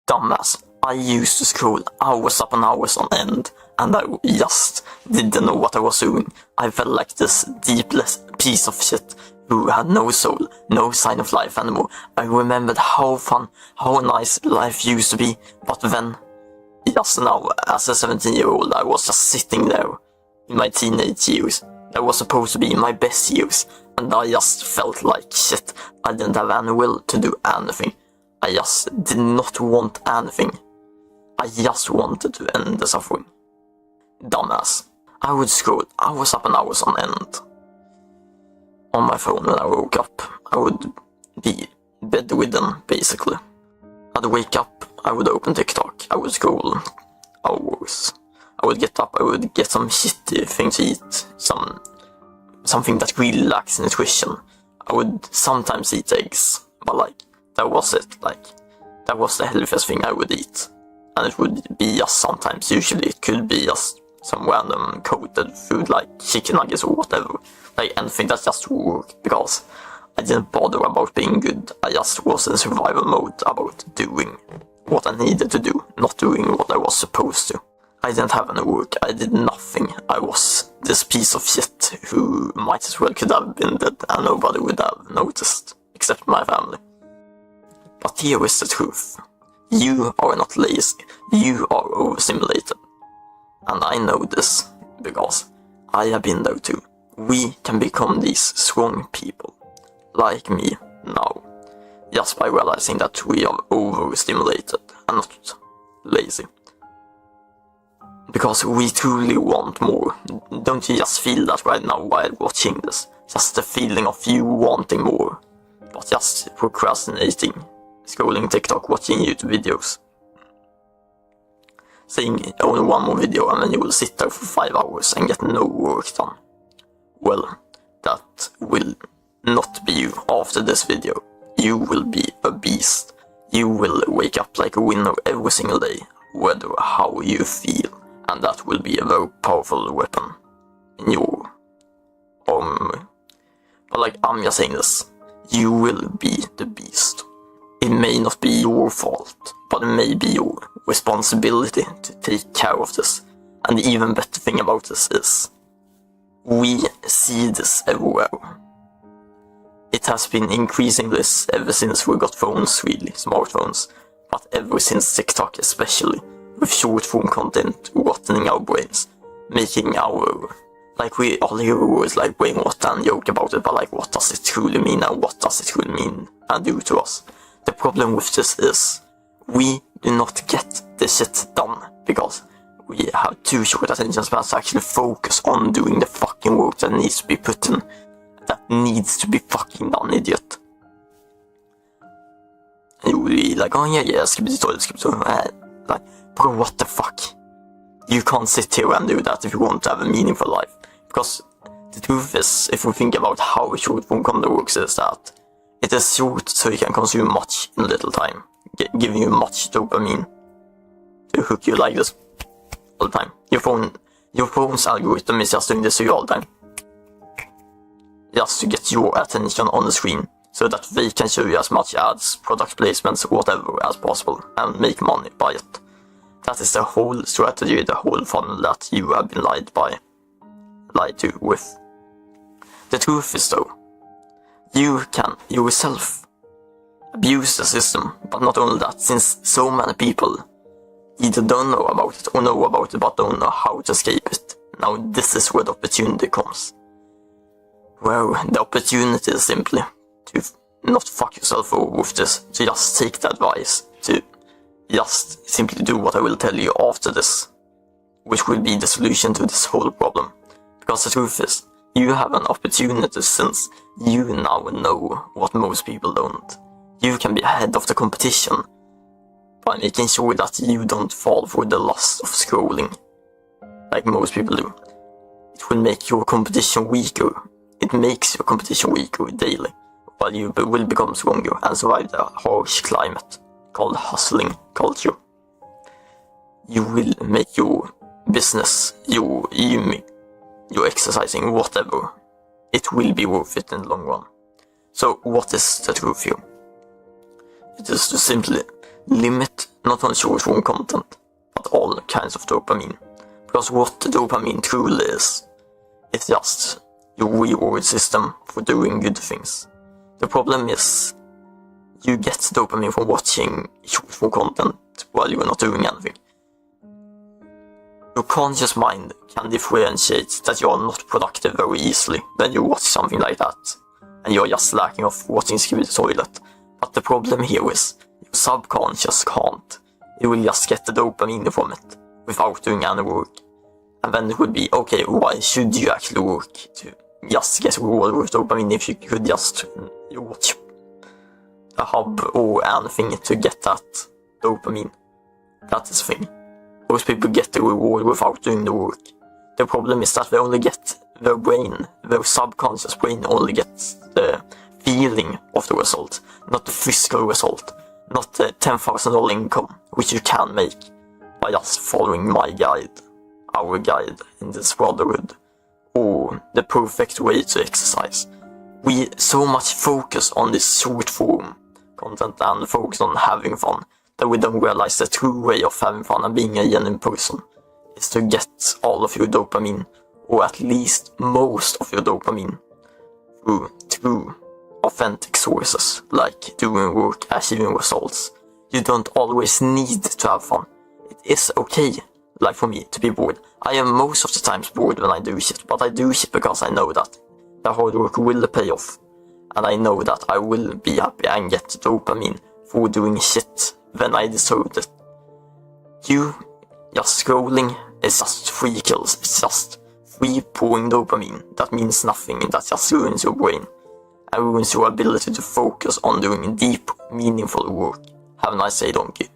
Dumbass, I used to scroll hours upon hours on end, and I just didn't know what I was doing. I felt like this deepless piece of shit who had no soul, no sign of life anymore. I remembered how fun, how nice life used to be, but then, just now, as a 17-year-old, I was just sitting there in my teenage years. That was supposed to be my best years, and I just felt like shit. I didn't have any will to do anything. I just did not want anything. I just wanted to end the suffering. Dumbass. I would scroll hours upon hours on end. On my phone when I woke up, I would be bedridden, basically. I'd wake up, I would open TikTok, I would scroll hours. I would get up, I would get some shitty thing to eat, something that really lacks nutrition. I would sometimes eat eggs, but like, that was it, like, that was the healthiest thing I would eat. And it would be just sometimes, usually it could be just some random coated food like chicken nuggets or whatever. Like anything that just worked, because I didn't bother about being good. I just was in survival mode about doing what I needed to do, not doing what I was supposed to. I didn't have any work, I did nothing. I was this piece of shit who might as well could have been dead and nobody would have noticed, except my family. But here is the truth. You are not lazy, you are overstimulated. And I know this, because I have been there too. We can become these strong people, like me now, just by realizing that we are overstimulated and not lazy. Because we truly want more. Don't you just feel that right now while watching this? Just the feeling of you wanting more, but just procrastinating, scrolling TikTok, watching YouTube videos. Saying only one more video and then you will sit there for 5 hours and get no work done. Well, that will not be you after this video. You will be a beast. You will wake up like a winner every single day, whether how you feel. And that will be a very powerful weapon in your army. But like, I'm just saying this. You will be the beast. It may not be your fault, but it may be your responsibility to take care of this. And the even better thing about this is, we see this everywhere. It has been increasing this ever since we got phones, really, smartphones, but ever since TikTok especially, with short form content rotting our brains, making our, like, we all hear words like brainwash and joke about it, but like, what does it truly mean and what does it truly mean and do to us? The problem with this is, we do not get this shit done, because we have too short attention spans to actually focus on doing the fucking work that needs to be put in, that needs to be fucking done, idiot. And you will be like, oh yeah, skip it, like, bro, what the fuck? You can't sit here and do that if you want to have a meaningful life. Because the truth is, if we think about how short form content works, is that it is short so you can consume much in little time, giving you much dopamine to hook you like this all the time. Your phone's algorithm is just doing this to you all the time, just to get your attention on the screen, so that they can show you as much ads, product placements, whatever as possible, and make money by it. That is the whole strategy, the whole funnel that you have been lied to with. The truth is though, you can yourself abuse the system, but not only that, since so many people either don't know about it or know about it but don't know how to escape it. Now this is where the opportunity comes. Well, the opportunity is simply to not fuck yourself over with this, to just take the advice, to just simply do what I will tell you after this, which will be the solution to this whole problem. Because the truth is, you have an opportunity since you now know what most people don't. You can be ahead of the competition by making sure that you don't fall for the lust of scrolling, like most people do. It will make your competition weaker. It makes your competition weaker daily, while you will become stronger and survive the harsh climate called hustling culture. You will make your business, your exercising, whatever, it will be worth it in the long run. So what is the truth here? It is to simply limit not only short form content, but all kinds of dopamine. Because what dopamine truly is just your reward system for doing good things. The problem is, you get dopamine from watching short form content while you're not doing anything. Your conscious mind can differentiate that you are not productive very easily when you watch something like that, and you're just lacking of watching Scooby the Toilet. But the problem here is, your subconscious can't. You will just get the dopamine from it, without doing any work. And then it would be, okay, why should you actually work to just get reward with dopamine if you could just watch a hub or anything to get that dopamine? That is the thing. Most people get the reward without doing the work. The problem is that they only get their brain, their subconscious brain only gets the feeling of the result, not the physical result, not the $10,000 income, which you can make by just following my guide, our guide in this brotherhood, or the perfect way to exercise. We so much focus on this short form content and focus on having fun that we don't realize the true way of having fun and being a genuine person is to get all of your dopamine, or at least most of your dopamine, through true, authentic sources, like doing work, achieving results. You don't always need to have fun. It is okay, like for me, to be bored. I am most of the times bored when I do shit, but I do shit because I know that the hard work will pay off, and I know that I will be happy and get dopamine for doing shit when I deserved it. You just scrolling is just free kills, it's just free pouring dopamine that means nothing, that just ruins your brain and ruins your ability to focus on doing deep, meaningful work. Have a nice day, donkey.